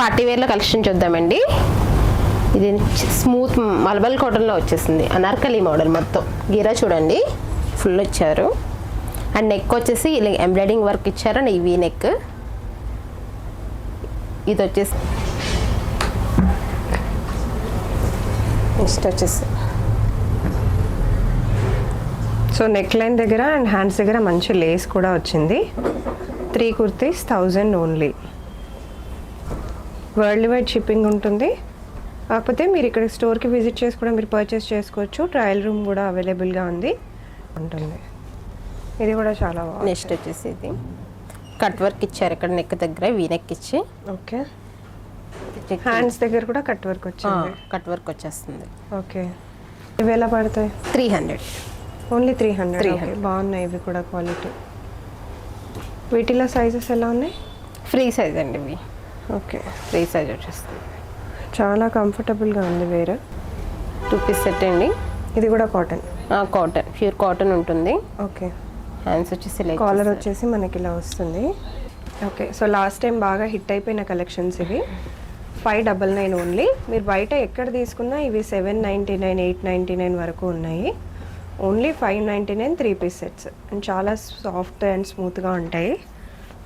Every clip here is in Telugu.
పార్టీ వేర్లో కలెక్షన్ చూద్దామండి. ఇది స్మూత్ మల్బల్ కాటన్లో వచ్చేసింది. అనార్కలి మోడల్ మొత్తం గీరా చూడండి ఫుల్ ఇచ్చారు. అండ్ నెక్ వచ్చేసి ఇలా ఎంబ్రాయిడింగ్ వర్క్ ఇచ్చారు. అండ్ ఈ నెక్ ఇది వచ్చేసి నెక్స్ట్ వచ్చేసి సో నెక్ లైన్ దగ్గర అండ్ హ్యాండ్స్ దగ్గర మంచి లేస్ కూడా వచ్చింది. 3 kurtis 1000 only. World wide shipping ఉంటుంది. కాకపోతే మీరు ఇక్కడ స్టోర్కి విజిట్ చేసి కూడా మీరు పర్చేస్ చేసుకోవచ్చు. ట్రయల్ రూమ్ కూడా అవైలబుల్గా ఉంటుంది. ఇది కూడా చాలా బాగుంది. నెక్స్ట్ వచ్చేసి ఇది కట్ వర్క్ ఇచ్చారు. ఇక్కడ నెక్ దగ్గర వీ నెక్ ఇచ్చి ఓకే. హ్యాండ్స్ దగ్గర కూడా కట్ వర్క్ వచ్చింది. కట్ వర్క్ వచ్చేస్తుంది. ఓకే. ఇవి ఎలా పడతాయి? 300 ఓన్లీ 300. బాగున్నాయి ఇవి కూడా క్వాలిటీ. వీటిలో సైజెస్ ఎలా ఉన్నాయి? ఫ్రీ సైజ్ అండి ఇవి. ఓకే, ఫ్రీ సైజ్ వచ్చేస్తుంది. చాలా కంఫర్టబుల్గా ఉంది. వేరే 2 పీస్ సెట్ అండి. ఇది కూడా కాటన్. కాటన్, ప్యూర్ కాటన్ ఉంటుంది. ఓకే. హ్యాండ్స్ వచ్చేసి కాలర్ వచ్చేసి మనకి ఇలా వస్తుంది. ఓకే. సో లాస్ట్ టైం బాగా హిట్ అయిపోయిన కలెక్షన్స్ ఇవి. 599 ఓన్లీ. మీరు బయట ఎక్కడ తీసుకున్నా ఇవి 799, 899 వరకు ఉన్నాయి. Only 599 3 piece sets. అండ్ చాలా సాఫ్ట్ అండ్ స్మూత్గా ఉంటాయి.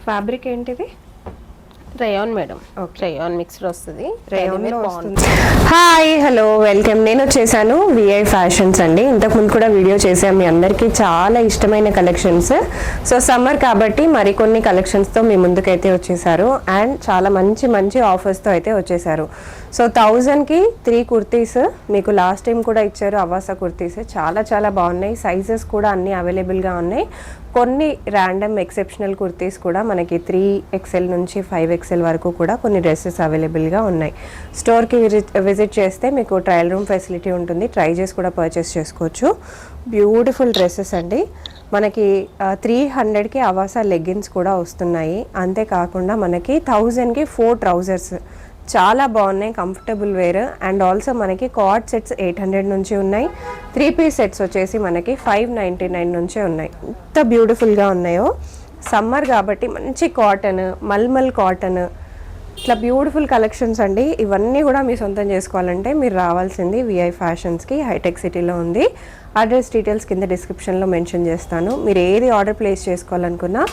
ఫ్యాబ్రిక్ ఏంటిది? Rayon madam. రేయాన్ మిక్స్డ్ వస్తుంది. రేయాన్లో వస్తుంది. Hi, hello, welcome. నేను వచ్చేసాను విఐ ఫ్యాషన్స్ అండి. ఇంతకుముందు కూడా వీడియో చేసాం. మీ అందరికీ చాలా ఇష్టమైన కలెక్షన్స్. సో సమ్మర్ కాబట్టి మరికొన్ని కలెక్షన్స్తో మీ ముందుకైతే వచ్చేసారు. అండ్ చాలా మంచి మంచి ఆఫర్స్తో అయితే వచ్చేసారు. సో 1000కి 3 కుర్తీస్ మీకు లాస్ట్ టైం కూడా ఇచ్చారు. అవాసా కుర్తీస్ చాలా చాలా బాగున్నాయి. సైజెస్ కూడా అన్నీ అవైలబుల్గా ఉన్నాయి. కొన్ని ర్యాండమ్ ఎక్సెప్షనల్ కుర్తీస్ కూడా మనకి 3XL నుంచి 5XL వరకు కూడా కొన్ని డ్రెస్సెస్ అవైలబుల్గా ఉన్నాయి. స్టోర్కి విజిట్ చేస్తే మీకు ట్రయల్ రూమ్ ఫెసిలిటీ ఉంటుంది. ట్రై చేసి కూడా పర్చేస్ చేసుకోవచ్చు. బ్యూటిఫుల్ డ్రెస్సెస్ అండి. మనకి 300కి అవాసా లెగ్గిన్స్ కూడా వస్తున్నాయి. అంతేకాకుండా మనకి 1000కి 4 ట్రౌజర్స్ చాలా బాగున్నాయి. Comfortable wear. అండ్ ఆల్సో మనకి కార్డ్ సెట్స్ 800 నుంచి ఉన్నాయి. 3 పీస్ సెట్స్ వచ్చేసి మనకి 599 నుంచే ఉన్నాయి. ఎంత బ్యూటిఫుల్గా ఉన్నాయో. సమ్మర్ కాబట్టి మంచి కాటన్, మల్మల్ కాటన్, ఇట్లా బ్యూటిఫుల్ కలెక్షన్స్ అండి. ఇవన్నీ కూడా మీ సొంతం చేసుకోవాలంటే మీరు రావాల్సింది విఐ ఫ్యాషన్స్కి. హైటెక్ సిటీలో ఉంది. అడ్రస్ డీటెయిల్స్ కింద డిస్క్రిప్షన్లో మెన్షన్ చేస్తాను. మీరు ఏది ఆర్డర్ ప్లేస్ చేసుకోవాలనుకున్నా,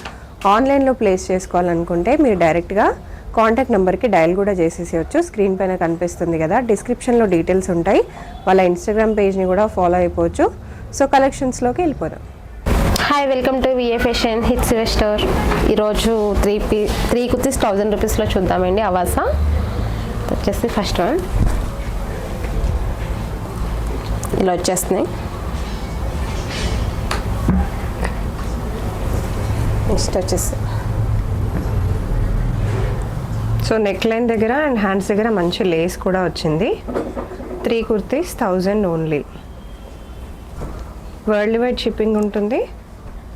ఆన్లైన్లో ప్లేస్ చేసుకోవాలనుకుంటే మీరు డైరెక్ట్గా కాంటాక్ట్ నెంబర్కి డయల్ కూడా చేసేసేయచ్చు. స్క్రీన్ పైన కనిపిస్తుంది కదా, డిస్క్రిప్షన్లో డీటెయిల్స్ ఉంటాయి. వాళ్ళ ఇన్స్టాగ్రామ్ పేజ్ని కూడా ఫాలో అయిపోవచ్చు. సో కలెక్షన్స్లోకి వెళ్ళిపోదాం. Hi, welcome to VA fashion hits store. ఈరోజు 3 కుర్తీస్ 1000 రూపీస్లో చూద్దామండి. అవాసా వచ్చేసి ఫస్ట్ వన్ ఇలా వచ్చేస్తున్నాయి. నెక్స్ట్ వచ్చేసి సో నెక్ లైన్ దగ్గర అండ్ హ్యాండ్స్ దగ్గర మంచి లేస్ కూడా వచ్చింది. 3 kurtis 1000 only. World wide shipping ఉంటుంది.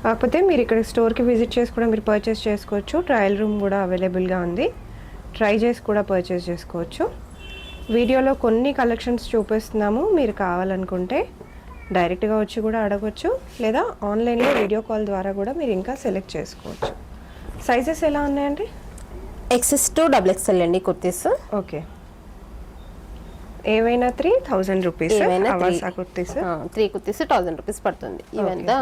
కాకపోతే మీరు ఇక్కడ స్టోర్కి విజిట్ చేసి కూడా మీరు పర్చేస్ చేసుకోవచ్చు. ట్రయల్ రూమ్ కూడా అవైలబుల్గా ఉంది. ట్రై చేసి కూడా పర్చేస్ చేసుకోవచ్చు. వీడియోలో కొన్ని కలెక్షన్స్ చూపిస్తున్నాము. మీరు కావాలనుకుంటే డైరెక్ట్గా వచ్చి కూడా అడగవచ్చు, లేదా ఆన్లైన్లో వీడియో కాల్ ద్వారా కూడా మీరు ఇంకా సెలెక్ట్ చేసుకోవచ్చు. సైజెస్ ఎలా ఉన్నాయండి? XS to XXL అండి కుర్తీస్. ఓకే. ఏవైనా 3000 రూపీస్. అవాసా కుర్తీస్ 3 కుర్తీస్ 1000 రూపీస్ పడుతుంది. ఇవంతా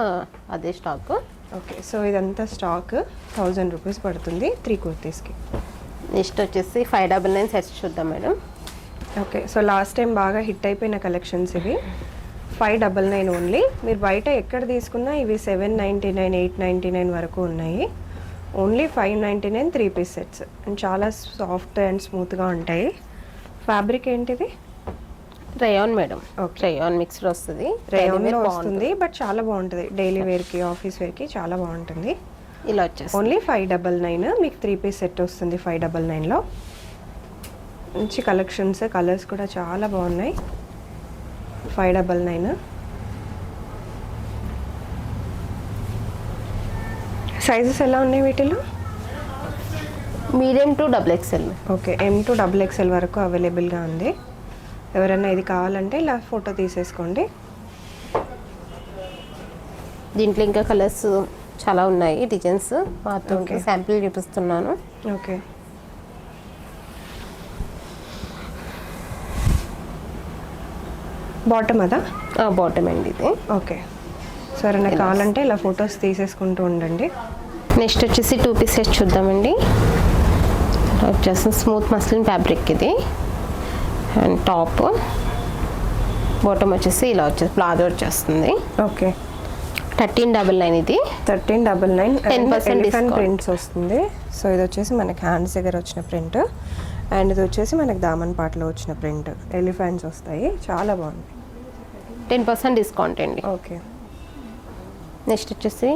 అదే స్టాక్. ఓకే. సో ఇదంతా స్టాక్ 1000 రూపీస్ పడుతుంది 3 కుర్తీస్కి. నెక్స్ట్ వచ్చేసి 599 సెట్స్ చూద్దాం madam. Okay. So last time బాగా హిట్ అయిపోయిన కలెక్షన్స్ ఇవి. 599 ఓన్లీ. మీరు బయట ఎక్కడ తీసుకున్నా ఇవి 799, 899 వరకు ఉన్నాయి. Only 599 3 piece sets. అండ్ చాలా సాఫ్ట్ అండ్ స్మూత్గా ఉంటాయి. ఫ్యాబ్రిక్ ఏంటిది? Rayon madam. రేయాన్ మిక్స్డ్ వస్తుంది. రేయాన్లో వస్తుంది. బట్ చాలా బాగుంటుంది. డైలీ వేర్కి, ఆఫీస్ వేర్కి చాలా బాగుంటుంది. ఇలా వచ్చేసి ఓన్లీ 599. మీకు 3 పీస్ సెట్ వస్తుంది 599లో. మంచి కలెక్షన్స్, కలర్స్ కూడా చాలా బాగున్నాయి. 599. సైజెస్ ఎలా ఉన్నాయి వీటిలో? Medium to XXL. Okay. M to XXL వరకు అవైలబుల్గా ఉంది. ఎవరైనా ఇది కావాలంటే ఇలా ఫోటో తీసేసుకోండి. దీంట్లో ఇంకా కలర్స్ చాలా ఉన్నాయి, డిజైన్స్ మాత్రం శాంపిల్ చూపిస్తున్నాను. ఓకే. బాటమ్ అదా? బాటమ్ అండి ఇది. ఓకే, సరే నాకు కావాలంటే ఇలా ఫొటోస్ తీసేసుకుంటూ ఉండండి. నెక్స్ట్ వచ్చేసి 2 పీస్ సెట్ చూద్దామండి. వచ్చేసి స్మూత్ మస్లిన్ ఫ్యాబ్రిక్ ఇది, అండ్ టాప్ బాటమ్ వచ్చేసి ఇలా వచ్చేసి ప్లాజో వచ్చేస్తుంది. ఓకే, 1399 ఇది. 1399, 10% discount. ప్రింట్స్ వస్తుంది. సో ఇది వచ్చేసి మనకి హ్యాండ్స్ దగ్గర వచ్చిన ప్రింట్, అండ్ ఇది వచ్చేసి మనకి దామన్ పాటలో వచ్చిన ప్రింట్. ఎలిఫెంట్స్ వస్తాయి, చాలా బాగుంది. 10% డిస్కౌంట్ అండి. ఓకే, నెక్స్ట్ వచ్చేసి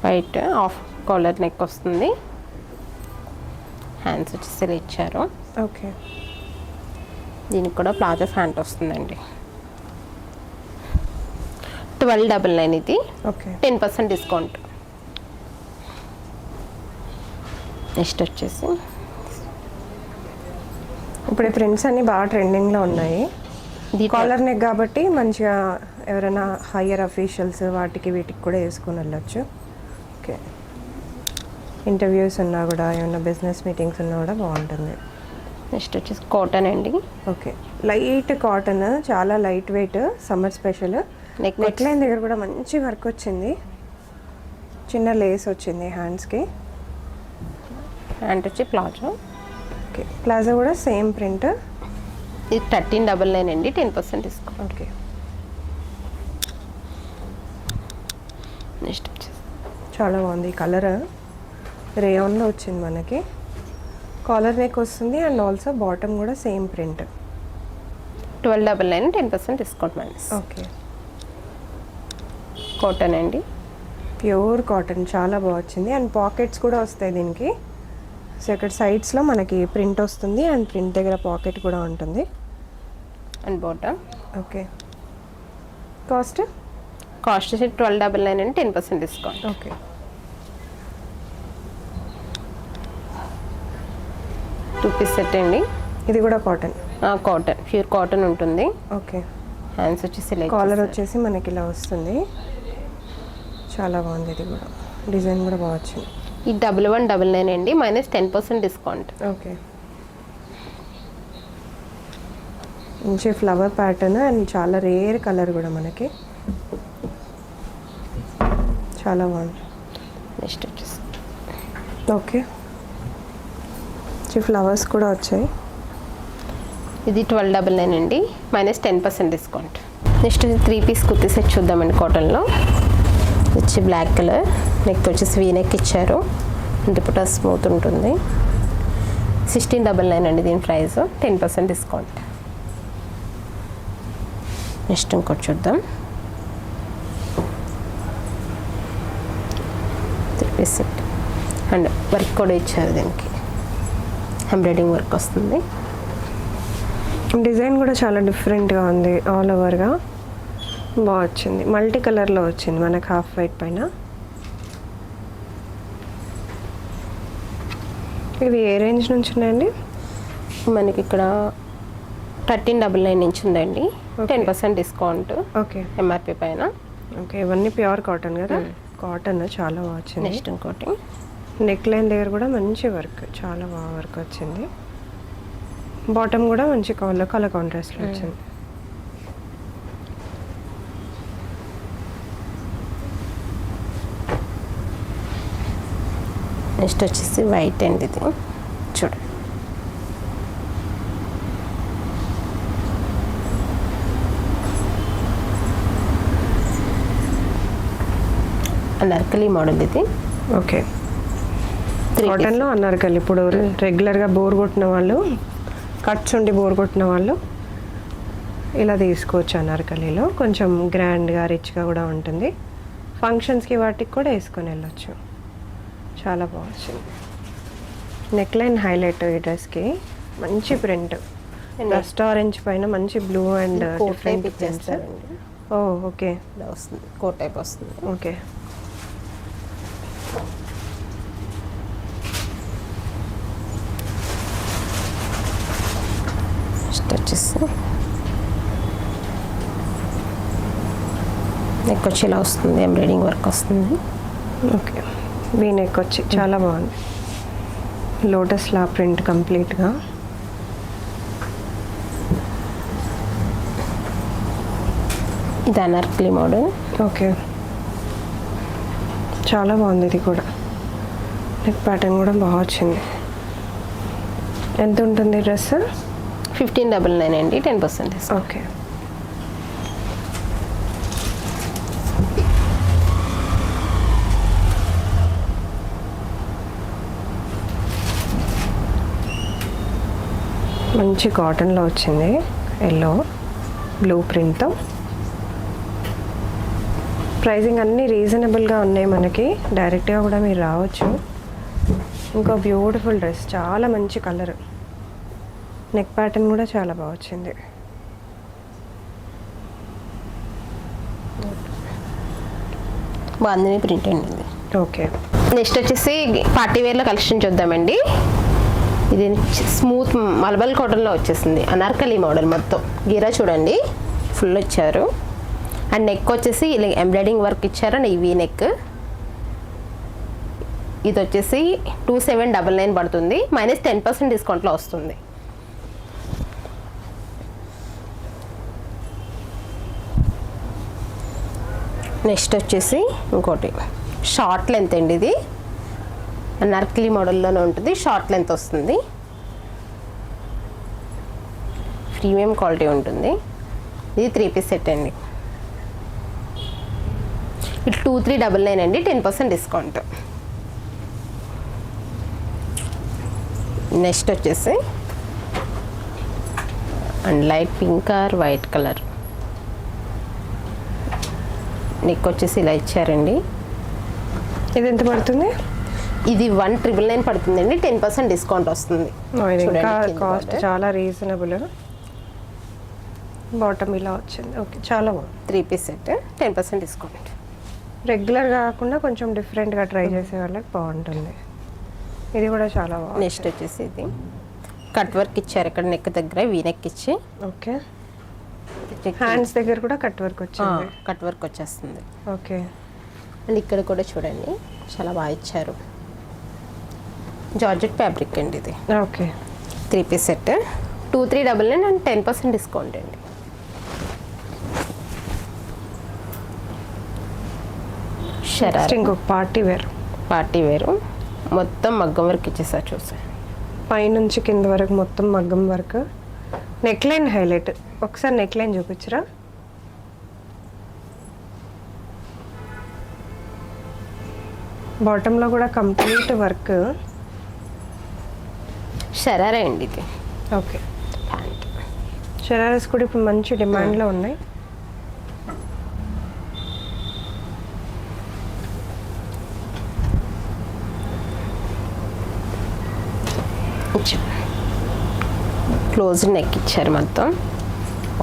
వైట్ ఆఫ్ కాలర్ నెక్ వస్తుంది. హ్యాండ్స్ వచ్చేసి ఇలా ఇచ్చారు. ఓకే, దీనికి కూడా ప్లాజో ప్యాంట్ వస్తుందండి. 1299 ఇది. Okay, 10% discount. నెక్స్ట్ వచ్చేసి ఇప్పుడు ఈ ప్రింట్స్ అన్ని బాగా ట్రెండింగ్లో ఉన్నాయి. ఇది కాలర్ నెక్ కాబట్టి మంచిగా ఎవరైనా హయ్యర్ అఫీషియల్స్ వాటికి వీటికి కూడా వేసుకొని వెళ్ళొచ్చు. ఓకే, ఇంటర్వ్యూస్ ఉన్నా కూడా ఏమైనా బిజినెస్ మీటింగ్స్ ఉన్నా కూడా బాగుంటుంది. నెక్స్ట్ వచ్చేసి కాటన్ అండి. ఓకే, లైట్ కాటన్, చాలా light weight, summer special. Neck line దగ్గర కూడా మంచి వర్క్ వచ్చింది, చిన్న లేస్ వచ్చింది హ్యాండ్స్కి. ప్యాంట్ వచ్చి ప్లాజో. ఓకే, ప్లాజో కూడా సేమ్ ప్రింట్. ఇది 1399 అండి, 10% డిస్కౌంట్. ఓకే, నెక్స్ట్ వచ్చేసి చాలా బాగుంది ఈ కలర్, రేయాన్లో వచ్చింది మనకి. కాలర్ నెక్ వస్తుంది అండ్ ఆల్సో బాటమ్ కూడా same print. 1299, 10% discount minus. Okay, cotton అండి. ప్యూర్ కాటన్, చాలా బాగా వచ్చింది. అండ్ పాకెట్స్ కూడా వస్తాయి దీనికి. సో ఇక్కడ సైడ్స్లో మనకి ప్రింట్ వస్తుంది అండ్ ప్రింట్ దగ్గర పాకెట్ కూడా ఉంటుంది. And bottom. Okay, cost cost వచ్చి 1299 అండి, 10% డిస్కౌంట్. ఓకే, 2 పీస్ సెట్ అండి. ఇది కూడా కాటన్. కాటన్, ప్యూర్ కాటన్ ఉంటుంది. ఓకే, హ్యాండ్స్ వచ్చేసి కాలర్ వచ్చేసి మనకి ఇలా వస్తుంది, చాలా బాగుంది. ఇది కూడా డిజైన్ కూడా బాగా వచ్చింది. ఈ 1199 అండి, -10% డిస్కౌంట్. ఓకే, మంచి ఫ్లవర్ ప్యాటర్న్ అండ్ చాలా రేర్ కలర్ కూడా మనకి, చాలా బాగుంది. నెక్స్ట్ వచ్చేసి ఓకే, ఫ్లవర్స్ కూడా వచ్చాయి. ఇది 1299 అండి, -10% discount. Next 3 piece kurti set చూద్దామండి. కాటన్లో వచ్చి బ్లాక్ కలర్, నెక్ వచ్చేసి వీ నెక్ ఇచ్చారు, దుపట్టా స్మూత్ ఉంటుంది. 1699 అండి దీని ప్రైస్, 10% డిస్కౌంట్. నెక్స్ట్ ఇంకోటి చూద్దాం. 3 పీస్ సెట్ అండ్ వర్క్ కూడా ఇచ్చారు, దీనికి ఎంబ్రాయిడింగ్ వర్క్ వస్తుంది. డిజైన్ కూడా చాలా డిఫరెంట్గా ఉంది, ఆల్ ఓవర్గా బాగా వచ్చింది. మల్టీ కలర్లో వచ్చింది మనకు, హాఫ్ వైట్ పైన. ఇవి ఏ రేంజ్ నుంచి ఉన్నాయండి? మనకి ఇక్కడ 1399 నుంచి ఉందండి, 10% డిస్కౌంట్. ఓకే, ఎంఆర్పి పైన. ఓకే, ఇవన్నీ ప్యూర్ కాటన్ కదా. కాటన్ చాలా బాగా వచ్చింది. నెక్స్ట్ ఇంకోటి నెక్ లైన్ దగ్గర కూడా మంచి వర్క్, చాలా బాగా వర్క్ వచ్చింది. బాటమ్ కూడా మంచి కలర్ కాంట్రాస్ట్లో వచ్చింది. నెక్స్ట్ వచ్చేసి వైట్ అండి, ఇది చూడండి. అనార్కలి మోడల్ ఇది. ఓకే, కాటన్లో అనార్కలి. ఇప్పుడు రెగ్యులర్గా బోర్ కొట్టిన వాళ్ళు, కట్స్ ఉండి బోర్ కొట్టిన వాళ్ళు ఇలా తీసుకోవచ్చు. అనార్కలిలో కొంచెం గ్రాండ్గా రిచ్గా కూడా ఉంటుంది. ఫంక్షన్స్కి వాటికి కూడా వేసుకొని వెళ్ళొచ్చు, చాలా బాగుంది. నెక్ లైన్ హైలైట్ ఈ డ్రెస్కి, మంచి ప్రింట్, డస్ట్ ఆరెంజ్ పైన మంచి blue and different prints. Oh okay, ఇలా వస్తుంది, కోట్ టైప్ వస్తుంది. ఓకే, నెక్స్ట్ వచ్చేసి నెక్ వచ్చి ఇలా వస్తుంది, ఎంబ్రాయిడింగ్ వర్క్ వస్తుంది. ఓకే, వీ నెక్ వచ్చి చాలా బాగుంది. లోటస్లా ప్రింట్ కంప్లీట్గా. ఇది అనార్కలి మోడల్. ఓకే, చాలా బాగుంది. ఇది కూడా నెక్ ప్యాటర్న్ కూడా బాగా వచ్చింది. ఎంత ఉంటుంది డ్రెస్? 1599 అండి, 10%. ఓకే, మంచి కాటన్లో వచ్చింది, ఎల్లో బ్లూ ప్రింట్తో. ప్రైజింగ్ అన్నీ రీజనబుల్గా ఉన్నాయి మనకి, డైరెక్ట్గా కూడా మీరు రావచ్చు. ఇంకో బ్యూటిఫుల్ డ్రెస్, చాలా మంచి కలర్, నెక్ ప్యాటర్న్ కూడా చాలా బాగా వచ్చింది. బాగుంది ప్రింట్ అండి ఇది. ఓకే, నెక్స్ట్ వచ్చేసి పార్టీ వేర్లో కలెక్షన్ చూద్దామండి. ఇది స్మూత్ మల్బల్ కాటన్లో వచ్చేసింది, అనార్కలి మోడల్ మొత్తం. గీరా చూడండి ఫుల్ వచ్చారు. అండ్ నెక్ వచ్చేసి ఇలా ఎంబ్రాయిడింగ్ వర్క్ ఇచ్చారు, అండ్ ఈ నెక్. ఇది వచ్చేసి 2799 పడుతుంది, -10% డిస్కౌంట్లో వస్తుంది. నెక్స్ట్ వచ్చేసి ఇంకోటి షార్ట్ లెంత్ అండి. ఇది అనార్కలి మోడల్లోనే ఉంటుంది, షార్ట్ లెంత్ వస్తుంది, ప్రీమియం క్వాలిటీ ఉంటుంది. ఇది 3 పీస్ సెట్ అండి. ఇది 2399 అండి, 10% డిస్కౌంట్. నెక్స్ట్ వచ్చేసి and light pink are white colour, neck వచ్చేసి ఇలా ఇచ్చారండి. ఇది ఎంత పడుతుంది? ఇది 1999 పడుతుందండి, 10% డిస్కౌంట్ వస్తుంది. కాస్ట్ చాలా రీజనబుల్. బాటమ్ ఇలా వచ్చింది. ఓకే, చాలా బాగుంది. 3 పీస్ సెట్, 10% డిస్కౌంట్. రెగ్యులర్ కాకుండా కొంచెం డిఫరెంట్గా ట్రై చేసే వాళ్ళకి బాగుంటుంది. ఇది కూడా చాలా బాగుంది. నెక్స్ట్ వచ్చేసి ఇది కట్ వర్క్ ఇచ్చారు, ఇక్కడ నెక్ దగ్గర వీ నెక్ ఇచ్చి. ఓకే, హ్యాండ్స్ దగ్గర కూడా కట్ వర్క్ వచ్చింది. కట్ వర్క్ వచ్చేస్తుంది. ఓకే, అండ్ ఇక్కడ కూడా చూడండి చాలా బాగా ఇచ్చారు. జార్జెట్ ఫ్యాబ్రిక్ అండి ఇది. Okay, 3 piece set, 2399 and 10% discount అండి. షరారా ఇంకొక పార్టీ వేరు మొత్తం మగ్గం వర్క్ ఇచ్చేసారు చూసారు. పైనుంచి కింద వరకు మొత్తం మగ్గం వర్క్. నెక్ లైన్ హైలైట్, ఒకసారి నెక్ లైన్ చూపించరా? బాటంలో కూడా కంప్లీట్ వర్క్. షరారా అండి ఇది. ఓకే, షరారాస్ కూడా ఇప్పుడు మంచి డిమాండ్లో ఉన్నాయి. క్లోజ్ నెక్ ఇచ్చారు మొత్తం,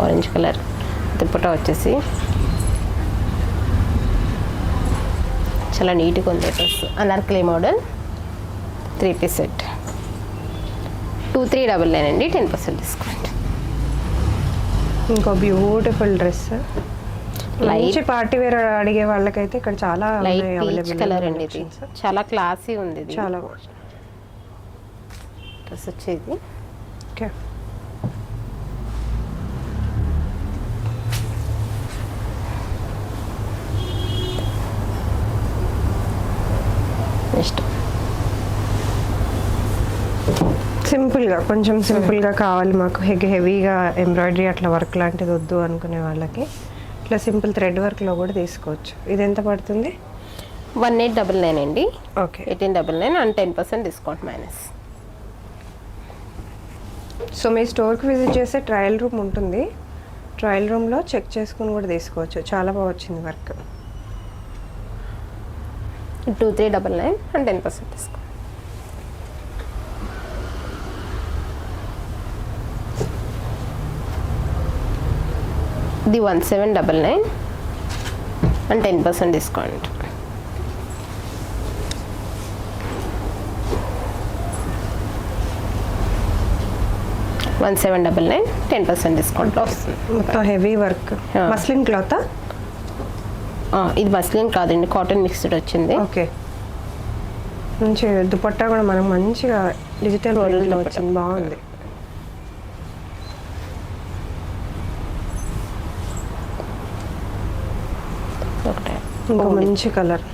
ఆరెంజ్ కలర్. దుప్పటా వచ్చేసి చాలా నీట్గా ఉంది dress. Anarkali model, 3 piece set, 2399 అండి, 10% డిస్కౌంట్. ఇంకో బ్యూటిఫుల్ డ్రెస్, మంచి పార్టీ వేర్ అడిగే వాళ్ళకైతే ఇక్కడ చాలా లైట్ పీచ్ కలర్ అండి. ఇది చాలా క్లాసీ ఉంది. ఇది చాలా డ్రెస్ వచ్చేది. ఓకే, నెక్స్ట్ సింపుల్గా, కొంచెం సింపుల్గా కావాలి మాకు, హెవీగా ఎంబ్రాయిడరీ అట్లా వర్క్ లాంటిది వద్దు అనుకునే వాళ్ళకి ఇట్లా సింపుల్ థ్రెడ్ వర్క్లో కూడా తీసుకోవచ్చు. ఇది ఎంత పడుతుంది? 1899 అండి. Okay, 1899 and 10% discount minus. So మీ స్టోర్కి విజిట్ చేస్తే ట్రయల్ రూమ్ ఉంటుంది, ట్రయల్ రూమ్లో చెక్ చేసుకుని కూడా తీసుకోవచ్చు. చాలా బాగా వచ్చింది వర్క్. 2399 and 10% discount. ఇది 1799 అండ్ 10% డిస్కౌంట్. $1799 10% డిస్కౌంట్లో వస్తుంది. మొత్తం హెవీ వర్క్, మస్లిన్ క్లాత్. ఇది మస్లిన్ కాదండి, కాటన్ మిక్స్డ్ వచ్చింది. ఓకే, మంచి దుపట్టా కూడా మనకు మంచిగా డిజిటల్ రోల్లో వచ్చింది, బాగుంది. ఒకటే ఇంకో మంచి కలర్.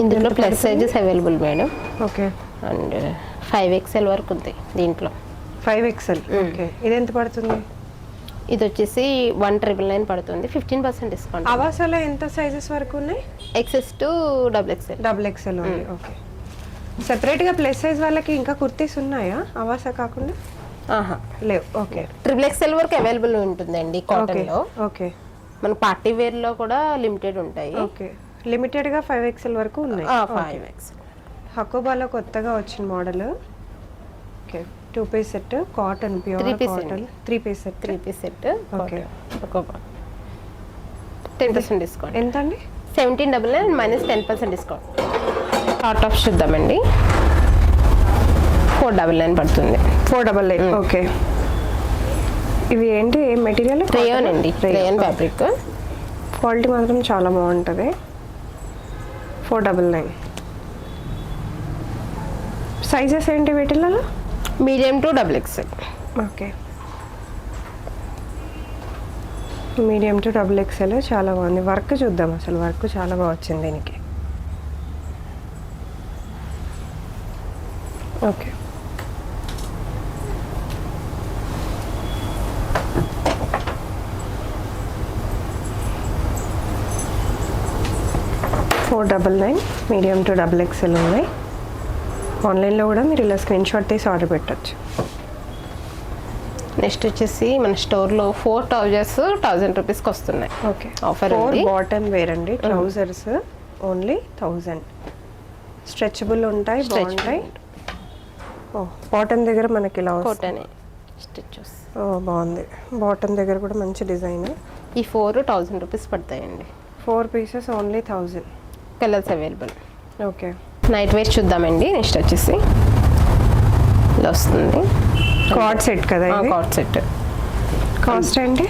ఇందులో plus sizes available madam. Okay. And 5XL వరకు ఉంది దీంట్లో. 5XL. ఓకే. ఇది ఎంత పడుతుంది? ఇది వచ్చేసి 1,999 పడుతుంది, 15% డిస్కౌంట్. అవాసాలో ఎంత సైజెస్ వరకు ఉన్నాయి? XS to XXL. XXL ఉంది. ఓకే. సెపరేట్గా ప్లస్ సైజ్ వాళ్ళకి ఇంకా కుర్తీస్ ఉన్నాయా అవాసా కాకుండా? లేవు. ఓకే. XXL వరకు అవైలబుల్ ఉంటుందండి కాటన్లో. ఓకే. మన పార్టీ వేర్లో కూడా లిమిటెడ్ ఉంటాయి. ఓకే. లిమిటెడ్గా 5XL వరకు ఉన్నాయి. 5XL. హకోబాలో కొత్తగా వచ్చిన model. Okay. 2 piece set cotton, pure cotton. 3 piece set. 3 piece set. Okay. 10% discount. ఎంత అండి? 1799 మైనస్ 10% డిస్కౌంట్. షార్ట్ ఆఫ్ చూద్దామండి. 499 పడుతుంది. 488. ఓకే. ఇవి ఏంటి, ఏ మెటీరియల్? రేయాన్ అండి, రేయాన్ ఫ్యాబ్రిక్. క్వాలిటీ మాత్రం చాలా బాగుంటుంది. 499. సైజెస్ ఏంటి వీటిలో? Medium to XXL. Okay. Medium to XXL చాలా బాగుంది. వర్క్ చూద్దాం, అసలు వర్క్ చాలా బాగా వచ్చింది దీనికి. ఓకే. $499 మీడియం టు XXL ఉన్నాయి. ఆన్లైన్లో కూడా మీరు ఇలా స్క్రీన్ షాట్ తీసి ఆర్డర్ పెట్టచ్చు. నెక్స్ట్ వచ్చేసి మన స్టోర్లో 4 ట్రౌజర్స్ 1000 రూపీస్కి వస్తున్నాయి. ఓకే. ఆఫర్ 4 బాటమ్ వేర్ అండి. Trousers only 1000. స్ట్రెచబుల్ ఉంటాయి, బాగుంటాయి. ఓ, బాటమ్ దగ్గర మనకి ఇలా కాటన్ స్టిచెస్. ఓ, బాగుంది. బాటమ్ దగ్గర కూడా మంచి డిజైన్. ఈ 4 1000 రూపీస్ పడతాయండి. 4 pieces only 1000. Colours available. Okay. Night wear చూద్దామండి. నెక్స్ట్ వచ్చేసి ఇలా వస్తుంది. కార్డ్ సెట్ కదా ఇది? Card set. కాస్ట్ ఏంటి?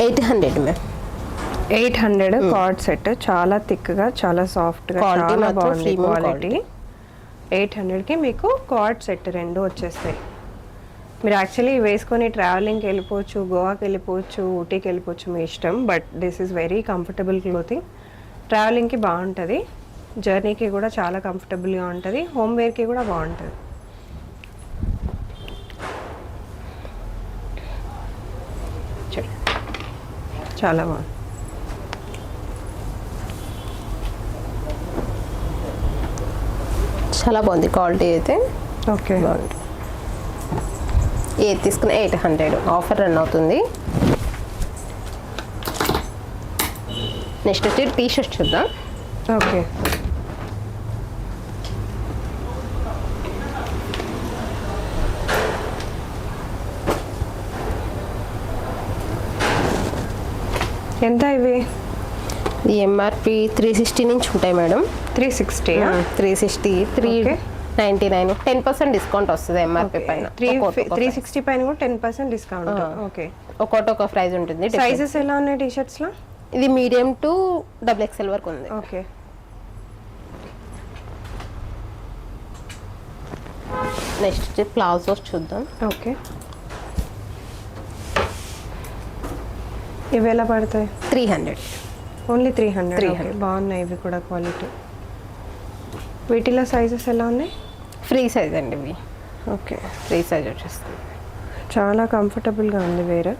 800 మ్యామ్. 800 card set. చాలా థిక్గా, చాలా సాఫ్ట్గా, Quality చాలా మాత్రం బాగుంది premium క్వాలిటీ. 800కి మీకు కార్డ్ సెట్ 2 వచ్చేస్తాయి. మీరు యాక్చువల్లీ వేసుకొని ట్రావెలింగ్కి వెళ్ళిపోవచ్చు, గోవాకి వెళ్ళిపోవచ్చు, ఊటీకి వెళ్ళిపోవచ్చు, మీ ఇష్టం. But this is very comfortable clothing. ట్రావెలింగ్కి బాగుంటుంది, జర్నీకి కూడా చాలా కంఫర్టబుల్గా ఉంటుంది, హోమ్ వేర్కి కూడా బాగుంటుంది. చాలా బాగుంది. చాలా బాగుంది క్వాలిటీ అయితే. ఓకే. బాగుంది. ఏది తీసుకున్న 800 ఆఫర్ రన్ అవుతుంది. నెక్స్ట్ వచ్చి టీ షర్ట్ చూద్దాం. ఓకే. ఎంత ఇవి? ఈ ఎంఆర్పి 360 నుంచి ఉంటాయి మేడం. 360. 360, 399, 10% డిస్కౌంట్ వస్తుంది ఎంఆర్పి పైన. 360 పైన కూడా 10% డిస్కౌంట్. ఓకే. ఒక్కొక్క ప్రైస్ ఉంటుంది. సైజెస్ ఎలా ఉన్నాయి టీ షర్ట్స్లో? ఇది మీడియం టు XXL వరకు ఉంది. ఓకే. నెక్స్ట్ వచ్చి ప్లాజోస్ చూద్దాం. ఓకే. ఇవి ఎలా పడతాయి? 300. ఓన్లీ 300. బాగున్నాయి ఇవి కూడా క్వాలిటీ. వీటిలో సైజెస్ ఎలా ఉన్నాయి? ఫ్రీ సైజ్ అండి ఇవి. ఓకే. ఫ్రీ సైజ్ వచ్చేస్తుంది. చాలా కంఫర్టబుల్గా ఉంది వేరే.